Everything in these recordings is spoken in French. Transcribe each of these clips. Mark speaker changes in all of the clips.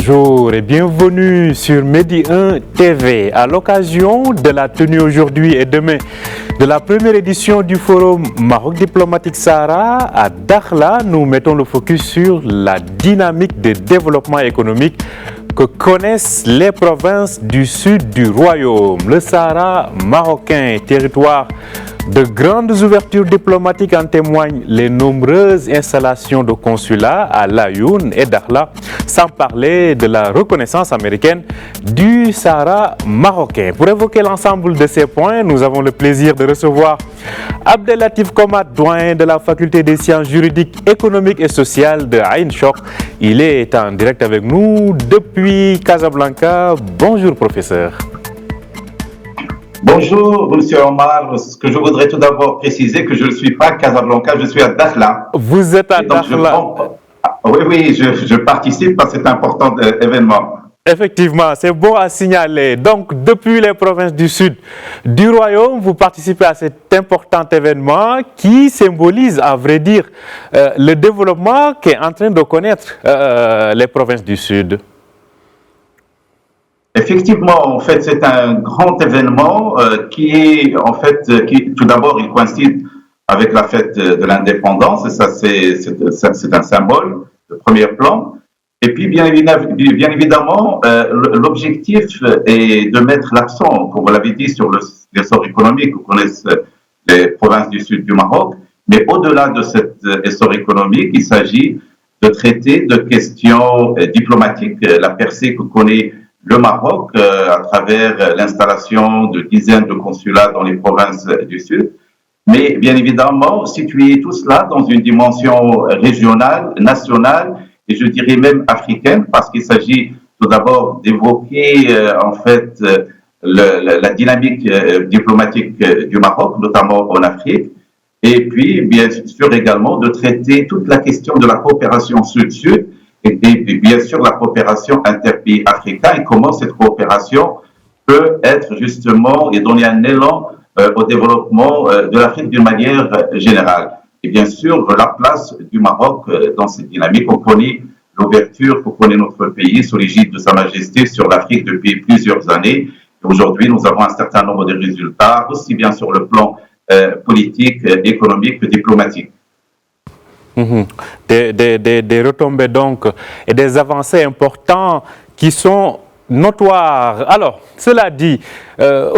Speaker 1: Bonjour et bienvenue sur Medi 1 TV. À l'occasion de la tenue aujourd'hui et demain de la première édition du forum Maroc Diplomatique Sahara à Dakhla, nous mettons le focus sur la dynamique de développement économique que connaissent les provinces du sud du royaume. Le Sahara marocain, territoire de grandes ouvertures diplomatiques, en témoignent les nombreuses installations de consulats à Laayoune et Dakhla, sans parler de la reconnaissance américaine du Sahara marocain. Pour évoquer l'ensemble de ces points, nous avons le plaisir de recevoir Abdellatif Komat, doyen de la faculté des sciences juridiques, économiques et sociales de Ain Choc. Il est en direct avec nous depuis Casablanca. Bonjour professeur.
Speaker 2: Bonjour, monsieur Omar. Ce que je voudrais tout d'abord préciser, que je ne suis pas à Casablanca, je suis à Dakhla.
Speaker 1: Vous êtes à Dakhla.
Speaker 2: Oui, je participe à cet important événement.
Speaker 1: Effectivement, c'est bon à signaler. Donc, depuis les provinces du sud du royaume, vous participez à cet important événement qui symbolise, à vrai dire, le développement qu'est en train de connaître les provinces du sud.
Speaker 2: Effectivement, en fait, c'est un grand événement qui tout d'abord, il coïncide avec la fête de l'indépendance, et ça, c'est un symbole de premier plan. Et puis, bien évidemment, l'objectif est de mettre l'accent, comme vous l'avez dit, sur l'essor économique que connaissent les provinces du sud du Maroc. Mais au-delà de cet essor économique, il s'agit de traiter de questions diplomatiques, la percée que connaît le Maroc à travers l'installation de dizaines de consulats dans les provinces du Sud, mais bien évidemment situer tout cela dans une dimension régionale, nationale et je dirais même africaine, parce qu'il s'agit tout d'abord d'évoquer la dynamique diplomatique du Maroc, notamment en Afrique, et puis bien sûr également de traiter toute la question de la coopération sud-sud, et bien sûr la coopération interpays africain et comment cette coopération peut être justement et donner un élan au développement de l'Afrique d'une manière générale. Et bien sûr la place du Maroc dans cette dynamique. On connaît l'ouverture que connaît notre pays sous l'égide de Sa Majesté sur l'Afrique depuis plusieurs années. Aujourd'hui, nous avons un certain nombre de résultats, aussi bien sur le plan politique, économique que diplomatique.
Speaker 1: Des retombées donc et des avancées importantes qui sont notoires. Alors, cela dit,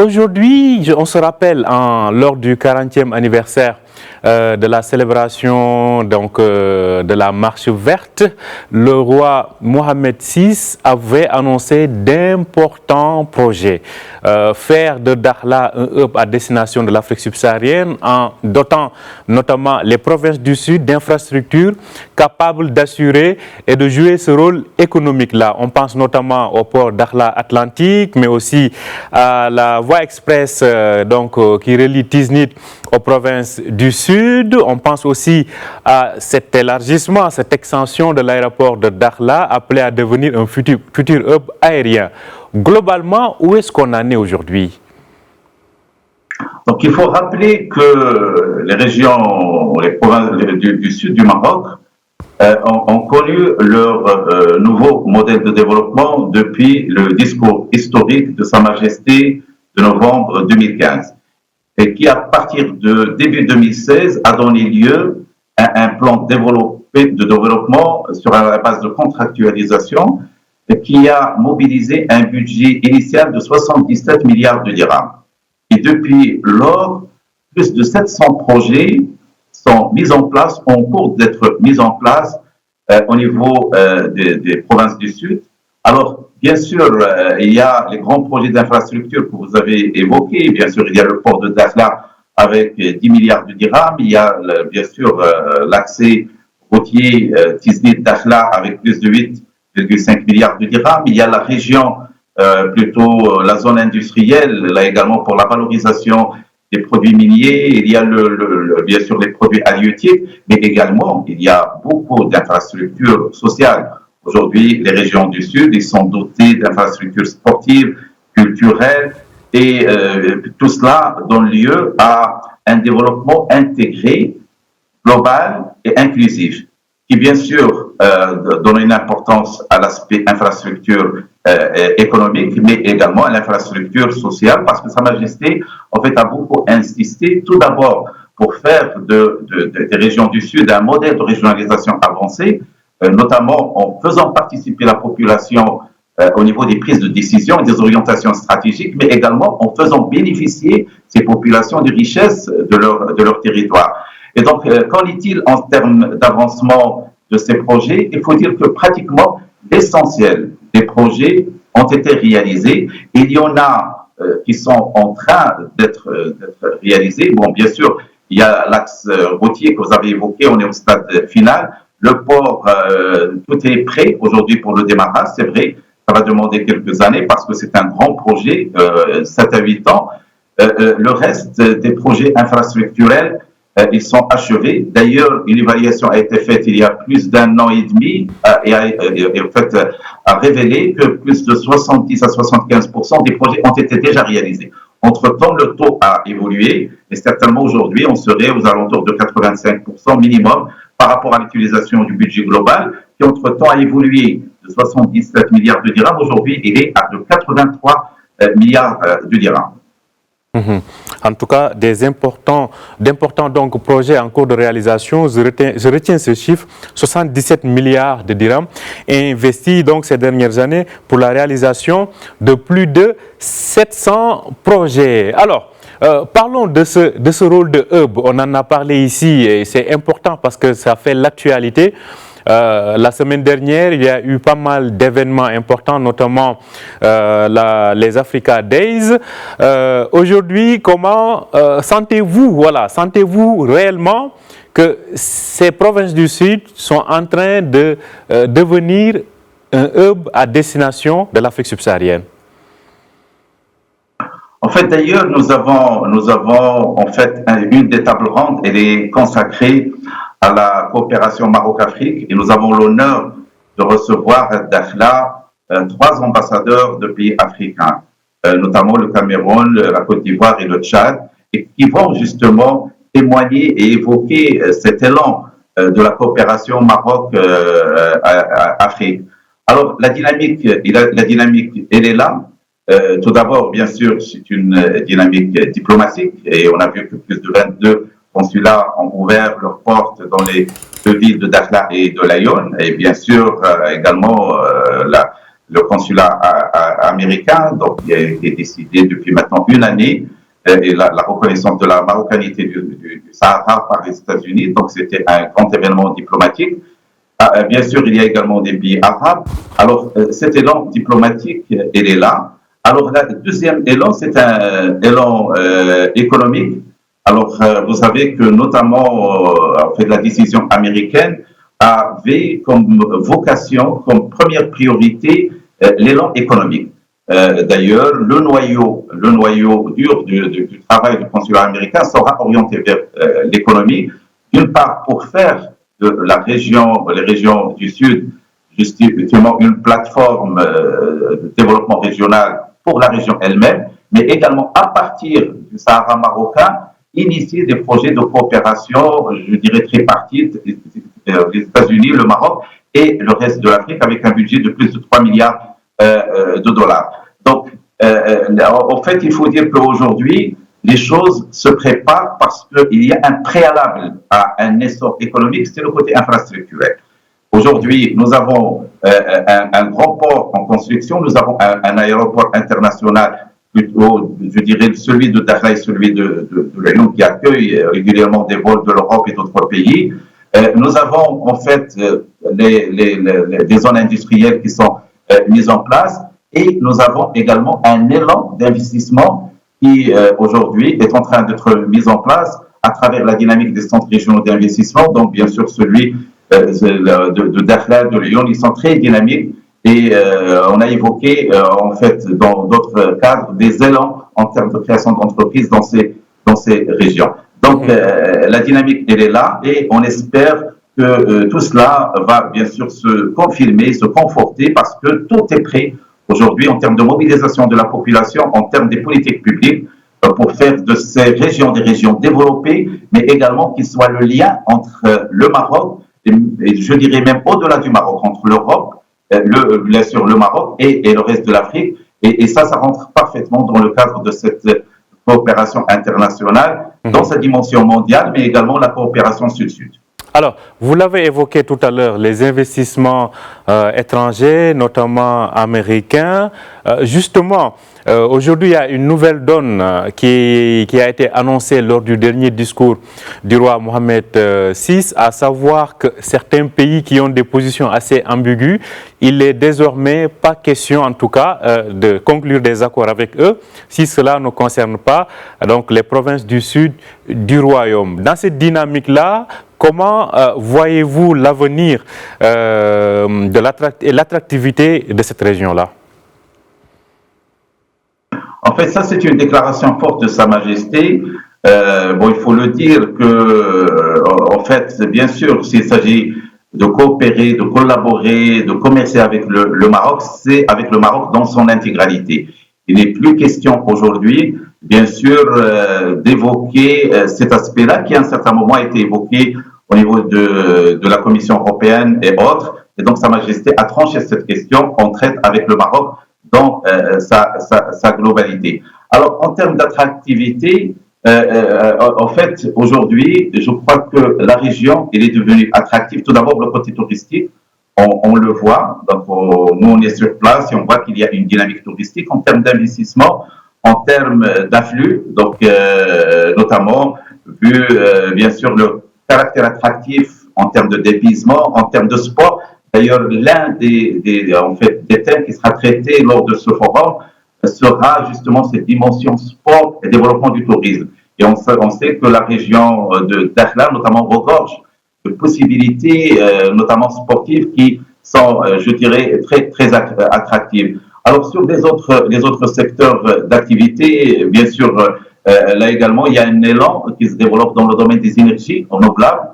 Speaker 1: aujourd'hui, on se rappelle lors du 40e anniversaire de la célébration de la marche verte, le roi Mohamed VI avait annoncé d'importants projets. Faire de Dakhla un hub à destination de l'Afrique subsaharienne en dotant notamment les provinces du Sud d'infrastructures capables d'assurer et de jouer ce rôle économique-là. On pense notamment au port Dakhla Atlantique, mais aussi à la voie express qui relie Tiznit aux provinces du Sud. On pense aussi à cet élargissement, cette extension de l'aéroport de Dakhla appelé à devenir un futur hub aérien. Globalement, où est-ce qu'on en est aujourd'hui?
Speaker 2: Donc il faut rappeler que les régions, les provinces du sud du Maroc ont connu leur nouveau modèle de développement depuis le discours historique de Sa Majesté de novembre 2015. Et qui, à partir de début 2016, a donné lieu à un plan de développement sur la base de contractualisation qui a mobilisé un budget initial de 77 milliards de dirhams. Et depuis lors, plus de 700 projets sont mis en place, en cours d'être mis en place au niveau des provinces du Sud. Alors, bien sûr, il y a les grands projets d'infrastructure que vous avez évoqués. Bien sûr, il y a le port de Dakhla avec 10 milliards de dirhams. Il y a, bien sûr, l'accès routier Tiznit-Dakhla avec plus de 8,5 milliards de dirhams. Il y a la région, plutôt la zone industrielle, là également pour la valorisation des produits miniers. Il y a bien sûr les produits halieutiques, mais également il y a beaucoup d'infrastructures sociales. Aujourd'hui, les régions du Sud, ils sont dotés d'infrastructures sportives, culturelles, et tout cela donne lieu à un développement intégré, global et inclusif. qui bien sûr donne une importance à l'aspect infrastructure économique, mais également à l'infrastructure sociale, parce que Sa Majesté, en fait, a beaucoup insisté, tout d'abord, pour faire des régions du Sud un modèle de régionalisation avancée, notamment en faisant participer la population au niveau des prises de décision et des orientations stratégiques, mais également en faisant bénéficier ces populations des richesses de leur territoire. Et donc, qu'en est-il en termes d'avancement de ces projets? Il faut dire que pratiquement l'essentiel des projets ont été réalisés. Il y en a qui sont en train d'être réalisés. Bon, bien sûr, il y a l'axe routier que vous avez évoqué, on est au stade final. Le port, tout est prêt aujourd'hui pour le démarrage, c'est vrai. Ça va demander quelques années parce que c'est un grand projet, 7 à 8 ans. Le reste des projets infrastructurels, ils sont achevés. D'ailleurs, une évaluation a été faite il y a plus d'1 an et demi et a révélé que plus de 70 à 75% des projets ont été déjà réalisés. Entre-temps, le taux a évolué et certainement aujourd'hui, on serait aux alentours de 85% minimum par rapport à l'utilisation du budget global qui, entre-temps, a évolué de 77 milliards de dirhams. Aujourd'hui, il est à de 83 milliards de dirhams.
Speaker 1: En tout cas, d'importants donc projets en cours de réalisation. Je retiens ce chiffre, 77 milliards de dirhams investis donc ces dernières années pour la réalisation de plus de 700 projets. Alors, parlons de ce rôle de hub. On en a parlé ici et c'est important parce que ça fait l'actualité. La semaine dernière, il y a eu pas mal d'événements importants, notamment les Africa Days. Aujourd'hui, comment sentez-vous réellement que ces provinces du Sud sont en train de devenir un hub à destination de l'Afrique subsaharienne?
Speaker 2: En fait, d'ailleurs, nous avons en fait une des tables rondes, elle est consacrée à la coopération Maroc-Afrique et nous avons l'honneur de recevoir à Dakhla 3 ambassadeurs de pays africains, notamment le Cameroun, la Côte d'Ivoire et le Tchad, et qui vont justement témoigner et évoquer cet élan de la coopération Maroc-Afrique. Alors, la dynamique, elle est là. Tout d'abord, bien sûr, c'est une dynamique diplomatique et on a vu que plus de 22 consulats ont ouvert leurs portes dans les 2 villes de Dakhla et de Laayoune et bien sûr également le consulat américain donc, qui est décidé depuis maintenant 1 année et la reconnaissance de la marocanité du Sahara par les États-Unis. Donc c'était un grand événement diplomatique. Bien sûr, il y a également des pays arabes. Alors cet élan diplomatique, il est là. Alors, le deuxième élan, c'est un élan économique. Alors, vous savez que notamment, en fait, la décision américaine avait comme vocation, comme première priorité, l'élan économique. D'ailleurs, le noyau dur du travail du consulat américain sera orienté vers l'économie, d'une part pour faire de les régions du Sud, justement une plateforme de développement régional pour la région elle-même, mais également à partir du Sahara marocain, initier des projets de coopération, je dirais tripartite, les États-Unis, le Maroc et le reste de l'Afrique, avec un budget de plus de 3 milliards de dollars. Donc, en fait, il faut dire qu'aujourd'hui, les choses se préparent parce qu'il y a un préalable à un essor économique, c'est le côté infrastructurel. Aujourd'hui, nous avons un grand port en construction, nous avons un aéroport international, plutôt, je dirais, celui de Dakhla et celui de Lyon qui accueille régulièrement des vols de l'Europe et d'autres pays. Nous avons en fait des zones industrielles qui sont mises en place et nous avons également un élan d'investissement qui aujourd'hui est en train d'être mis en place à travers la dynamique des centres régionaux d'investissement, donc bien sûr celui de Dakhla, de Lyon, ils sont très dynamiques et on a évoqué en fait dans d'autres cadres des élans en termes de création d'entreprises dans ces régions. Donc la dynamique elle est là et on espère que tout cela va bien sûr se confirmer, se conforter parce que tout est prêt aujourd'hui en termes de mobilisation de la population, en termes des politiques publiques pour faire de ces régions des régions développées, mais également qu'il soit le lien entre le Maroc et je dirais même au-delà du Maroc, entre l'Europe, bien sûr le Maroc et le reste de l'Afrique. Et ça rentre parfaitement dans le cadre de cette coopération internationale, dans sa dimension mondiale, mais également la coopération sud-sud.
Speaker 1: Alors, vous l'avez évoqué tout à l'heure, les investissements étrangers, notamment américains. Justement, aujourd'hui, il y a une nouvelle donne qui a été annoncée lors du dernier discours du roi Mohamed VI, à savoir que certains pays qui ont des positions assez ambiguës, il n'est désormais pas question, en tout cas, de conclure des accords avec eux, si cela ne concerne pas donc les provinces du sud du royaume. Dans cette dynamique-là, comment voyez-vous l'avenir et l'attractivité de cette région-là?
Speaker 2: En fait, ça, c'est une déclaration forte de Sa Majesté. Il faut le dire que, en fait, bien sûr, s'il s'agit de coopérer, de collaborer, de commercer avec le Maroc, c'est avec le Maroc dans son intégralité. Il n'est plus question aujourd'hui, bien sûr, d'évoquer cet aspect-là qui, à un certain moment, a été évoqué au niveau de la Commission européenne et autres. Et donc, Sa Majesté a tranché cette question. On traite avec le Maroc dans sa globalité. Alors, en termes d'attractivité, en fait, aujourd'hui, je crois que la région, elle est devenue attractive. Tout d'abord, le côté touristique, on le voit. Donc, nous, on est sur place et on voit qu'il y a une dynamique touristique en termes d'investissement, en termes d'afflux, donc notamment vu, bien sûr, le caractère attractif en termes de dépaysement, en termes de sport. D'ailleurs, l'un des thèmes qui sera traité lors de ce forum sera justement cette dimension sport et développement du tourisme. Et on sait que la région de Dakhla, notamment, regorge de possibilités, notamment sportives, qui sont, je dirais, très, très attractives. Alors, sur les autres secteurs d'activité, bien sûr, là également, il y a un élan qui se développe dans le domaine des énergies renouvelables,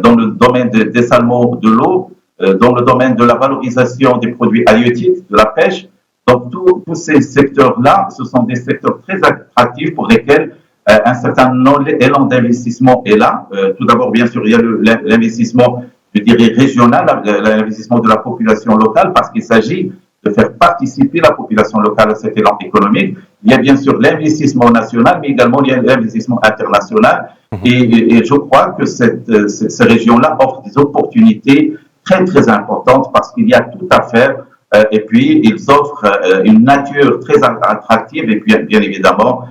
Speaker 2: dans le domaine des dessalement de l'eau, dans le domaine de la valorisation des produits halieutiques, de la pêche. Donc, tous ces secteurs-là, ce sont des secteurs très attractifs pour lesquels un certain élan d'investissement est là. Tout d'abord, bien sûr, il y a l'investissement, je dirais, régional, l'investissement de la population locale, parce qu'il s'agit de faire participer la population locale à cet élan économique. Il y a bien sûr l'investissement national, mais également il y a l'investissement international. Et je crois que ces régions-là offrent des opportunités très, très importantes parce qu'il y a tout à faire. Et puis, ils offrent une nature très attractive et puis, bien évidemment,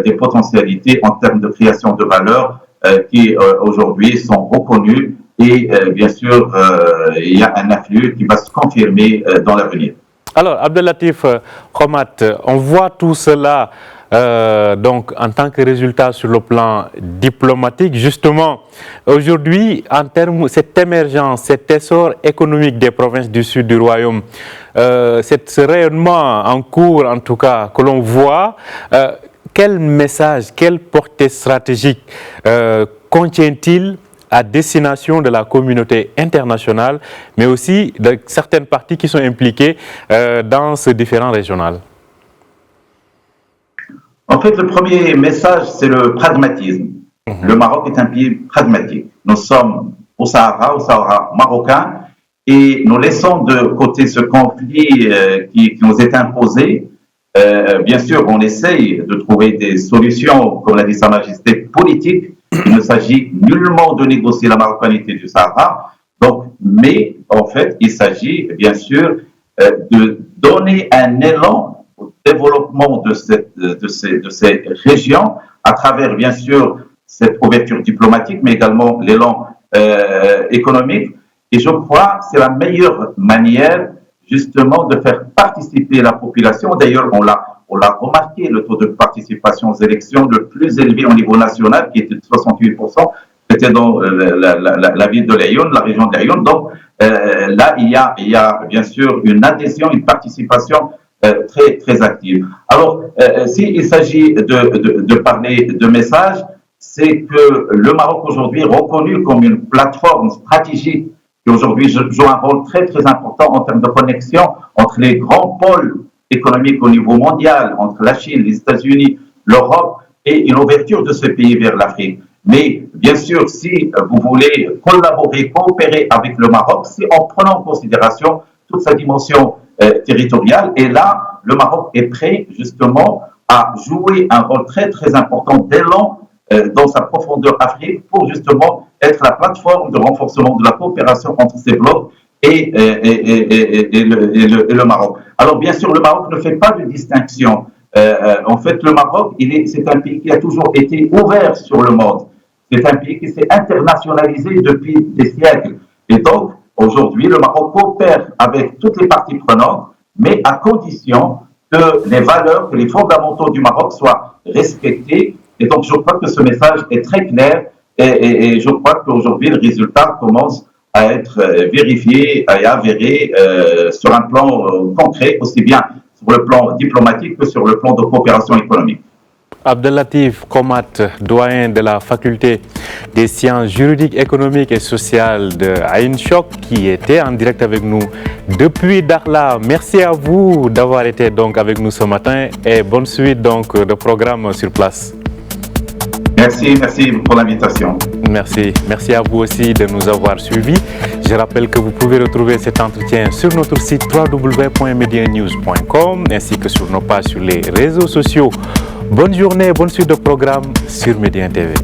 Speaker 2: des potentialités en termes de création de valeur qui, aujourd'hui, sont reconnues. Et bien sûr, il y a un afflux qui va se confirmer dans l'avenir.
Speaker 1: Alors, Abdellatif Khomat, on voit tout cela donc en tant que résultat sur le plan diplomatique. Justement, aujourd'hui, en termes cette émergence, cet essor économique des provinces du sud du royaume, ce rayonnement en cours, en tout cas, que l'on voit, quel message, quelle portée stratégique contient-il à destination de la communauté internationale, mais aussi de certaines parties qui sont impliquées dans ce différend régional?
Speaker 2: En fait, le premier message, c'est le pragmatisme. Le Maroc est un pays pragmatique. Nous sommes au Sahara marocain, et nous laissons de côté ce conflit qui nous est imposé. Bien sûr, on essaye de trouver des solutions, comme l'a dit Sa Majesté, politiques. Il ne s'agit nullement de négocier la marocanité du Sahara. Donc, mais en fait, il s'agit bien sûr de donner un élan au développement de ces régions à travers bien sûr cette ouverture diplomatique, mais également l'élan économique. Et je crois que c'est la meilleure manière justement de faire participer la population. D'ailleurs, on l'a remarqué, le taux de participation aux élections le plus élevé au niveau national, qui était de 68%, c'était dans la ville de Laayoune, la région de Laayoune. Donc là, il y a bien sûr une adhésion, une participation très, très active. Alors, s'il s'agit de parler de messages, c'est que le Maroc aujourd'hui est reconnu comme une plateforme stratégique qui aujourd'hui joue un rôle très, très important en termes de connexion entre les grands pôles économiques au niveau mondial, entre la Chine, les États-Unis, l'Europe, et une ouverture de ce pays vers l'Afrique. Mais bien sûr, si vous voulez collaborer, coopérer avec le Maroc, c'est en prenant en considération toute sa dimension territoriale. Et là, le Maroc est prêt justement à jouer un rôle très très important d'élan dans sa profondeur afrique pour justement être la plateforme de renforcement de la coopération entre ces blocs et le Maroc. Alors bien sûr, le Maroc ne fait pas de distinction. En fait, le Maroc, c'est un pays qui a toujours été ouvert sur le monde. C'est un pays qui s'est internationalisé depuis des siècles. Et donc, aujourd'hui, le Maroc coopère avec toutes les parties prenantes, mais à condition que les valeurs, que les fondamentaux du Maroc soient respectés. Et donc, je crois que ce message est très clair et je crois qu'aujourd'hui, le résultat commence à être vérifié et avéré sur un plan concret, aussi bien sur le plan diplomatique que sur le plan de coopération économique.
Speaker 1: Abdellatif Komat, doyen de la faculté des sciences juridiques, économiques et sociales de Ain Choc, qui était en direct avec nous depuis Dakhla. Merci à vous d'avoir été donc avec nous ce matin et bonne suite donc de programme sur place.
Speaker 2: Merci pour l'invitation.
Speaker 1: Merci à vous aussi de nous avoir suivis. Je rappelle que vous pouvez retrouver cet entretien sur notre site www.medianews.com ainsi que sur nos pages sur les réseaux sociaux. Bonne journée, bonne suite de programme sur Médien TV.